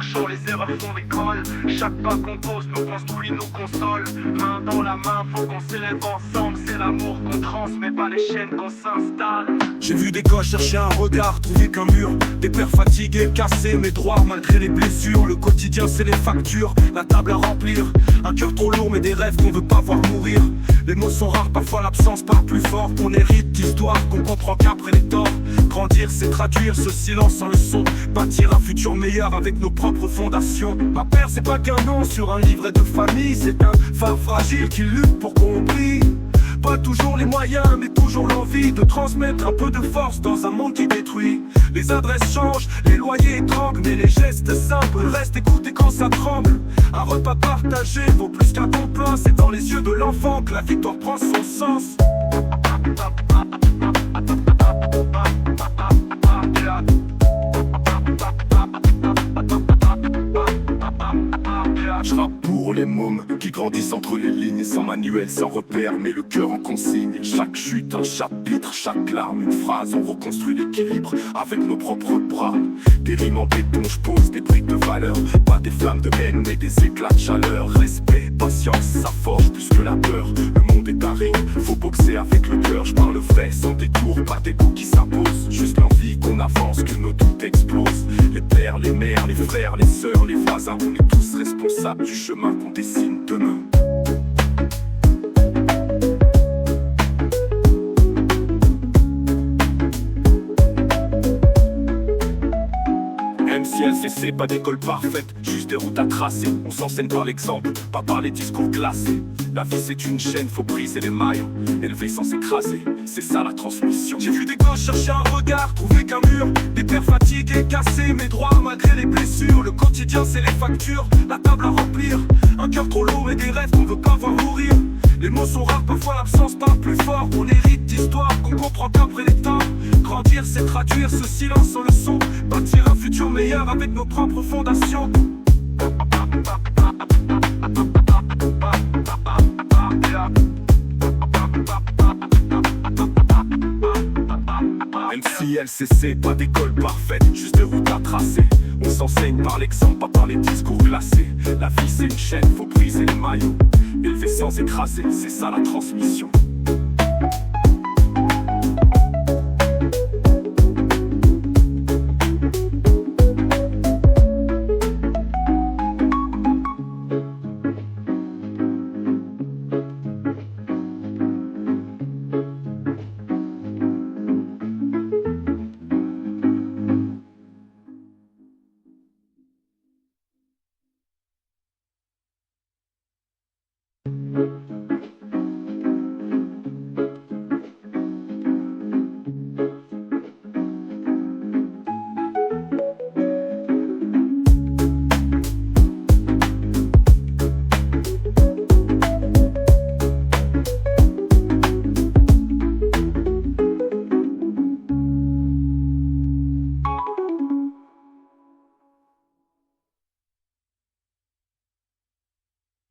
marchant, les erreurs font l'école. Chaque pas qu'on pose nous construit, nous console. Main dans la main, faut qu'on s'élève ensemble. C'est l'amour qu'on transmet, pas les chaînes qu'on s'installe. J'ai vu des gosses chercher un regard, trouver qu'un mur. Des pères fatigués, cassés, mais droits malgré les blessures. Le quotidien c'est les factures, la table à remplir. Un cœur trop lourd mais des rêves qu'on veut pas voir mourir. Les mots sont rares, parfois l'absence parle plus fort. Qu'on hérite d'histoires qu'on comprend qu'après les torts. Grandir c'est traduire ce silence en leçon. Bâtir un futur meilleur avec nos propres fondations. Ma père c'est pas qu'un nom sur un livret de famille. C'est un phare fragile qui lutte pour qu'on brille. Pas toujours les moyens, mais toujours l'envie de transmettre un peu de force dans un monde qui détruit. Les adresses changent, les loyers étranglent, mais les gestes simples restent écoutés quand ça tremble. Un repas partagé vaut plus qu'un temps plein. C'est dans les yeux de l'enfant que la victoire prend son sens. Je rappe pour les mômes qui grandissent entre les lignes, sans manuel, sans repère, mais le cœur en consigne. Chaque chute, un chapitre, chaque larme, une phrase. On reconstruit l'équilibre avec nos propres bras. Des rimes en béton, je pose des briques de valeur. Pas des flammes de haine, mais des éclats de chaleur. Respect, patience, ça forge plus que la peur. Le monde est un ring, faut boxer avec le cœur. Je parle vrai, sans détour, pas des coups qui s'imposent. Juste l'envie qu'on avance, que nos doutes explosent. Les pères, les mères, les frères, les sœurs, les voisins, on est tous responsables du chemin qu'on dessine demain. MCLCC, pas d'école parfaite, juste des routes à tracer. On s'enseigne par l'exemple, pas par les discours glacés. La vie c'est une chaîne, faut briser les mailles, élever sans s'écraser, c'est ça la transmission. J'ai vu des gosses chercher un regard, trouver qu'un mur. Des pères fatigués, cassés, mais droits malgré les blessures. Le quotidien c'est les factures, la table à remplir. Un cœur trop lourd et des rêves qu'on veut pas voir mourir. Les mots sont rares, parfois l'absence parle plus fort. On hérite d'histoires qu'on comprend qu'après les temps. Grandir c'est traduire ce silence en leçon. Bâtir un futur meilleur avec nos propres fondations. MCLCC, pas d'école parfaite, juste des routes à tracer. On s'enseigne par l'exemple, pas par les discours glacés. La vie c'est une chaîne, faut briser les maillots. Élever sans écraser, c'est ça la transmission.